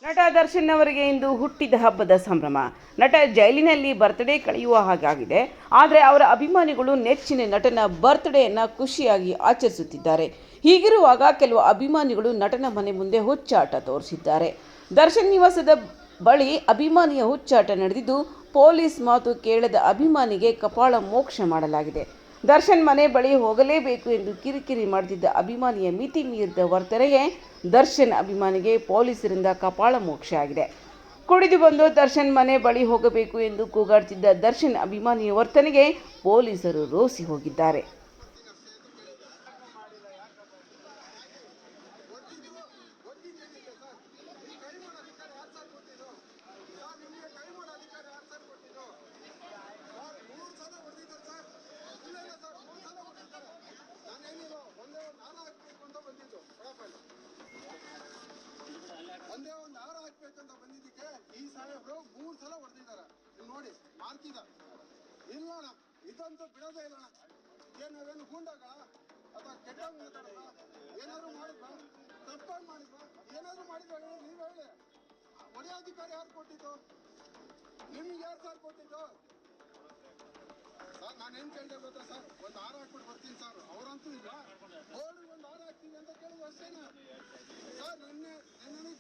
ನಟ ದರ್ಶನ್ ಅವರಿಗೆ ಇಂದು ಹುಟ್ಟಿದ ಹಬ್ಬದ ಸಂಭ್ರಮ. ನಟ ಜೈಲಿನಲ್ಲಿ ಬರ್ತ್ಡೇ ಕಳೆಯುವ ಹಾಗಾಗಿದೆ. ಆದರೆ ಅವರ ಅಭಿಮಾನಿಗಳು ನೆಚ್ಚಿನ ನಟನ ಬರ್ತ್ಡೇಯನ್ನು ಖುಷಿಯಾಗಿ ಆಚರಿಸುತ್ತಿದ್ದಾರೆ. ಹೀಗಿರುವಾಗ ಕೆಲವು ಅಭಿಮಾನಿಗಳು ನಟನ ಮನೆ ಮುಂದೆ ಹುಚ್ಚಾಟ ತೋರಿಸಿದ್ದಾರೆ. ದರ್ಶನ್ ನಿವಾಸದ ಬಳಿ ಅಭಿಮಾನಿಯ ಹುಚ್ಚಾಟ ನಡೆದಿದ್ದು, ಪೊಲೀಸ್ ಮಾತು ಕೇಳದ ಅಭಿಮಾನಿಗೆ ಕಪಾಳ ಮೋಕ್ಷ ಮಾಡಲಾಗಿದೆ. ದರ್ಶನ್ ಮನೆ ಬಳಿ ಹೋಗಲೇಬೇಕು ಎಂದು ಕಿರಿಕಿರಿ ಮಾಡುತ್ತಿದ್ದ ಅಭಿಮಾನಿಯ ಮಿತಿ ಮೀರಿದ ವರ್ತನೆಗೆ ದರ್ಶನ್ ಅಭಿಮಾನಿಗೆ ಪೊಲೀಸರಿಂದ ಕಪಾಳ ಮೋಕ್ಷ ಆಗಿದೆ. ಕುಡಿದು ಬಂದು ದರ್ಶನ್ ಮನೆ ಬಳಿ ಹೋಗಬೇಕು ಎಂದು ಕೂಗಾಡುತ್ತಿದ್ದ ದರ್ಶನ್ ಅಭಿಮಾನಿಯ ವರ್ತನೆಗೆ ಪೊಲೀಸರು ರೋಸಿ ಹೋಗಿದ್ದಾರೆ. ಒಂದೇ ಒಂದು ಹಾರ ಹಾಕ್ಬೇಕಂತ ಬಂದಿದ್ದಕ್ಕೆ ಈ ಸಾಹೇಬ್ರು 3 ಸಲ ಹೊಡೆದಿದ್ದಾರೆ. ನೋಡಿ ಮಾಡ್ತಿದ ಇಲ್ಲಣ್ಣ, ಇದಂತೂ ಬಿಡೋದೇ ಇಲ್ಲಣ್ಣ. ನಾವೇನು ಗೂಂಡಾಗ ಅಥವಾ ಕೆಟ್ಟಾಗ ಮಾತಾಡಲ್ಲ. ಏನಾದ್ರು ಮಾಡಿದ್ವಾ, ತಪ್ಪಾಗಿ ಮಾಡಿದ್ವಾ, ಏನಾದ್ರು ಮಾಡಿದ್ವಾ ಹೇಳಿ, ನೀವು ಹೇಳಿ. ಹೊಡೆಯೋಧಿಕಾರ ಯಾರು ಕೊಟ್ಟಿದ್ದು? ನಿಮ್ಗೆ ಯಾರು ಸರ್ ಕೊಟ್ಟಿದ್ದು? ಸರ್ ನಾನೇನು ಕೇಳಿದೆ ಗೊತ್ತಾ ಸರ್, ಒಂದು ಹಾರ ಹಾಕ್ಬಿಟ್ಟು ಬರ್ತೀನಿ ಸರ್. ಅವರಂತೂ ಇಲ್ಲ, ಗೋಲ್ಡ್ ಒಂದು ಹಾರ ಹಾಕ್ತೀವಿ ಅಂತ ಕೇಳಿದ್ರು ಅಷ್ಟೇನಾ ಸರ್. ನಿನ್ನೆ